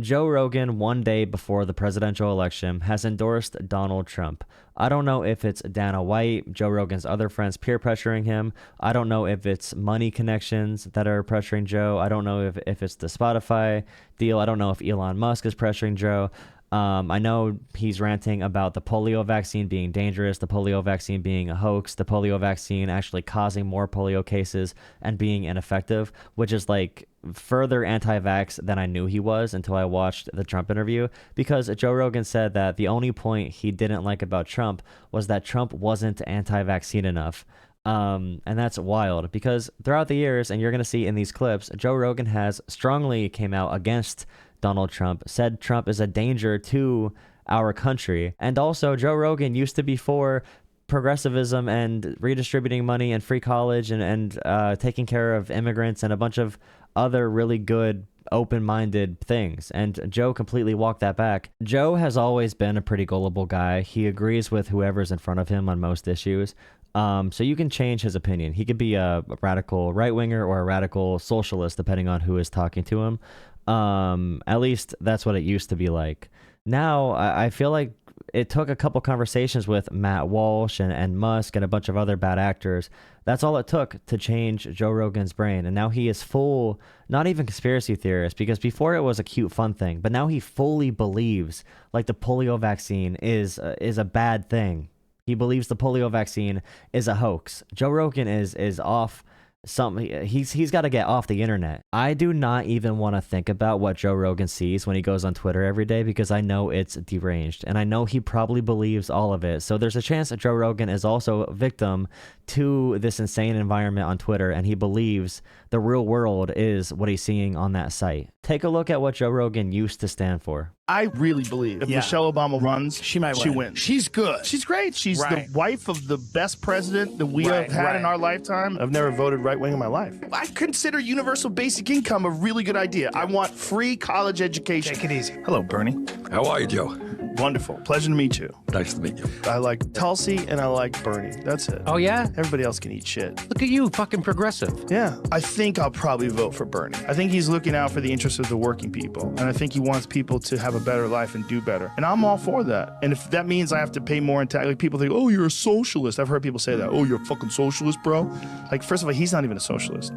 Joe Rogan, one day before the presidential election, has endorsed Donald Trump. I don't know if it's Dana White, Joe Rogan's other friends peer pressuring him. I don't know if it's money connections that are pressuring Joe. I don't know if it's the Spotify deal. I don't know if Elon Musk is pressuring Joe. I know he's ranting about the polio vaccine being dangerous, the polio vaccine being a hoax, the polio vaccine actually causing more polio cases and being ineffective, which is like further anti-vax than I knew he was until I watched the Trump interview, because Joe Rogan said that the only point he didn't like about Trump was that Trump wasn't anti-vaccine enough. And that's wild, because throughout the years, and you're going to see in these clips, Joe Rogan has strongly came out against Donald Trump, said Trump is a danger to our country. And also, Joe Rogan used to be for progressivism and redistributing money and free college and taking care of immigrants and a bunch of other really good open-minded things, and Joe completely walked that back. Joe has always been a pretty gullible guy. He agrees with whoever's in front of him on most issues. So you can change his opinion. He could be a radical right-winger or a radical socialist depending on who is talking to him. At least that's what it used to be like. Now I feel like it took a couple conversations with Matt Walsh and Musk and a bunch of other bad actors. That's all it took to change Joe Rogan's brain. And now he is full, not even conspiracy theorist, because before it was a cute, fun thing, but now he fully believes like the polio vaccine is a bad thing. He believes the polio vaccine is a hoax. Joe Rogan is off. He's got to get off the internet. I do not even want to think about what Joe Rogan sees when he goes on Twitter every day, because I know it's deranged and I know he probably believes all of it. So there's a chance that Joe Rogan is also a victim to this insane environment on Twitter, and he believes the real world is what he's seeing on that site. Take a look at what Joe Rogan used to stand for. I really believe if Michelle Obama runs, she wins. She's good. She's great. She's the wife of the best president that we have had in our lifetime. I've never voted right-wing in my life. I consider universal basic income a really good idea. I want free college education. Take it easy. Hello, Bernie. How are you, Joe? Wonderful. Pleasure to meet you. Nice to meet you. I like Tulsi and I like Bernie. That's it. Oh, yeah? Everybody else can eat shit. Look at you, fucking progressive. Yeah. I think I'll probably vote for Bernie. I think he's looking out for the interests of the working people. And I think he wants people to have a better life and do better. And I'm all for that. And if that means I have to pay more in tax, like people think, oh, you're a socialist. I've heard people say that. Oh, you're a fucking socialist, bro. Like, first of all, he's not even a socialist.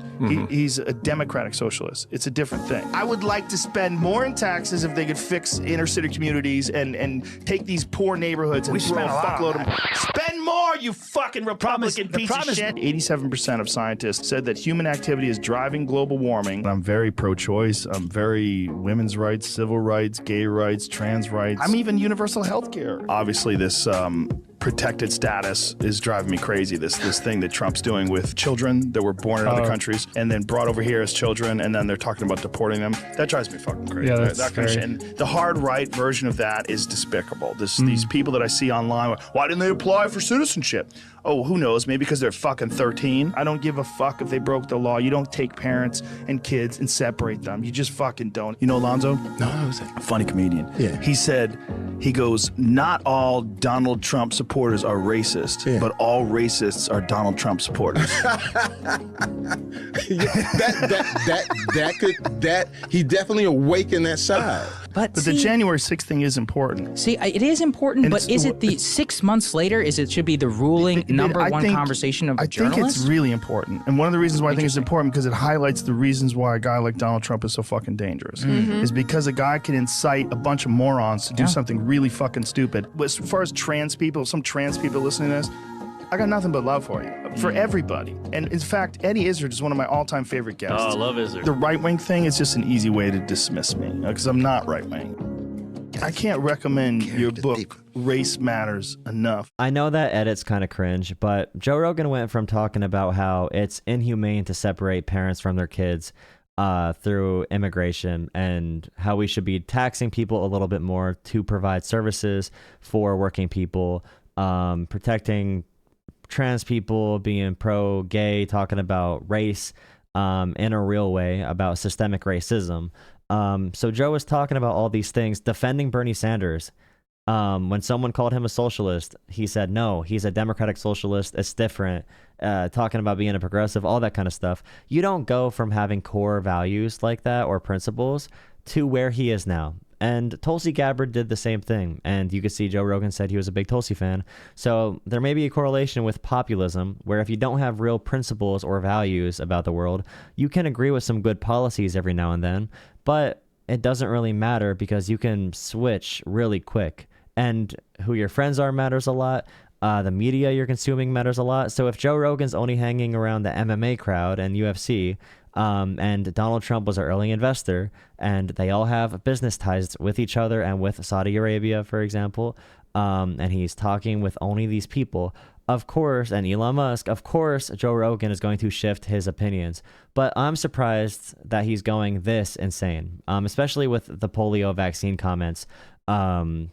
He's a democratic socialist. It's a different thing. I would like to spend more in taxes if they could fix inner city communities and take these poor neighborhoods and throw a fuckload of them. Spend more, you fucking Republican piece of shit. 87% of scientists said that human activity is driving global warming. I'm very pro-choice. I'm very women's rights, civil rights, gay rights, trans rights. I'm even universal health care. Obviously, this protected status is driving me crazy. This thing that Trump's doing with children that were born in other countries and then brought over here as children, and then they're talking about deporting them. That drives me fucking crazy. Yeah, that's that kind of shit. And the hard right version of that is despicable. These people that I see online, why didn't they apply for citizenship? Oh, who knows? Maybe because they're fucking 13. I don't give a fuck if they broke the law. You don't take parents and kids and separate them. You just fucking don't. You know Alonzo? No, who's that? A funny comedian. Yeah. He goes, not all Donald Trump supporters are racist, but all racists are Donald Trump supporters. He definitely awakened that side. But the January 6th thing is important. See, it is important, but is it the 6 months later? Should be the ruling number one conversation of a journalist? I think it's really important. And one of the reasons why I think it's important, because it highlights the reasons why a guy like Donald Trump is so fucking dangerous, is because a guy can incite a bunch of morons to do something really fucking stupid. As far as trans people, some trans people listening to this, I got nothing but love for you. For everybody. And in fact, Eddie Izzard is one of my all-time favorite guests. Oh, I love Izzard. The right-wing thing is just an easy way to dismiss me, because I'm not right-wing. I can't recommend your book, Race Matters, enough. I know that edit's kind of cringe, but Joe Rogan went from talking about how it's inhumane to separate parents from their kids through immigration, and how we should be taxing people a little bit more to provide services for working people, protecting trans people, being pro-gay, talking about race in a real way, about systemic racism. So Joe was talking about all these things, defending Bernie Sanders. When someone called him a socialist, he said, no, he's a democratic socialist. It's different. Talking about being a progressive, all that kind of stuff. You don't go from having core values like that or principles to where he is now. And Tulsi Gabbard did the same thing. And you could see Joe Rogan said he was a big Tulsi fan. So there may be a correlation with populism, where if you don't have real principles or values about the world, you can agree with some good policies every now and then, but it doesn't really matter because you can switch really quick. And who your friends are matters a lot. The media you're consuming matters a lot. So if Joe Rogan's only hanging around the MMA crowd and UFC, and Donald Trump was an early investor, and they all have business ties with each other and with Saudi Arabia, for example, and he's talking with only these people, of course, and Elon Musk, of course, Joe Rogan is going to shift his opinions. But I'm surprised that he's going this insane, especially with the polio vaccine comments.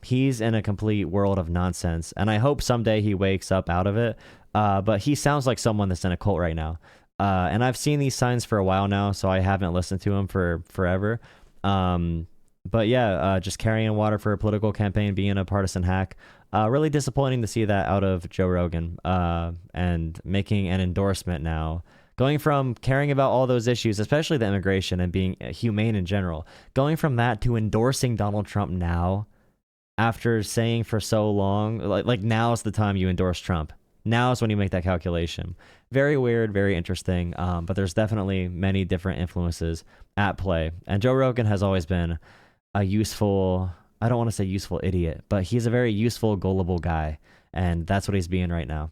He's in a complete world of nonsense, and I hope someday he wakes up out of it. But he sounds like someone that's in a cult right now. And I've seen these signs for a while now, so I haven't listened to him for forever. But yeah, just carrying water for a political campaign, being a partisan hack. Really disappointing to see that out of Joe Rogan, and making an endorsement now. Going from caring about all those issues, especially the immigration and being humane in general, going from that to endorsing Donald Trump now, after saying for so long, like now's the time you endorse Trump. Now is when you make that calculation. Very weird, very interesting, but there's definitely many different influences at play. And Joe Rogan has always been a useful, I don't want to say useful idiot, but he's a very useful, gullible guy. And that's what he's being right now.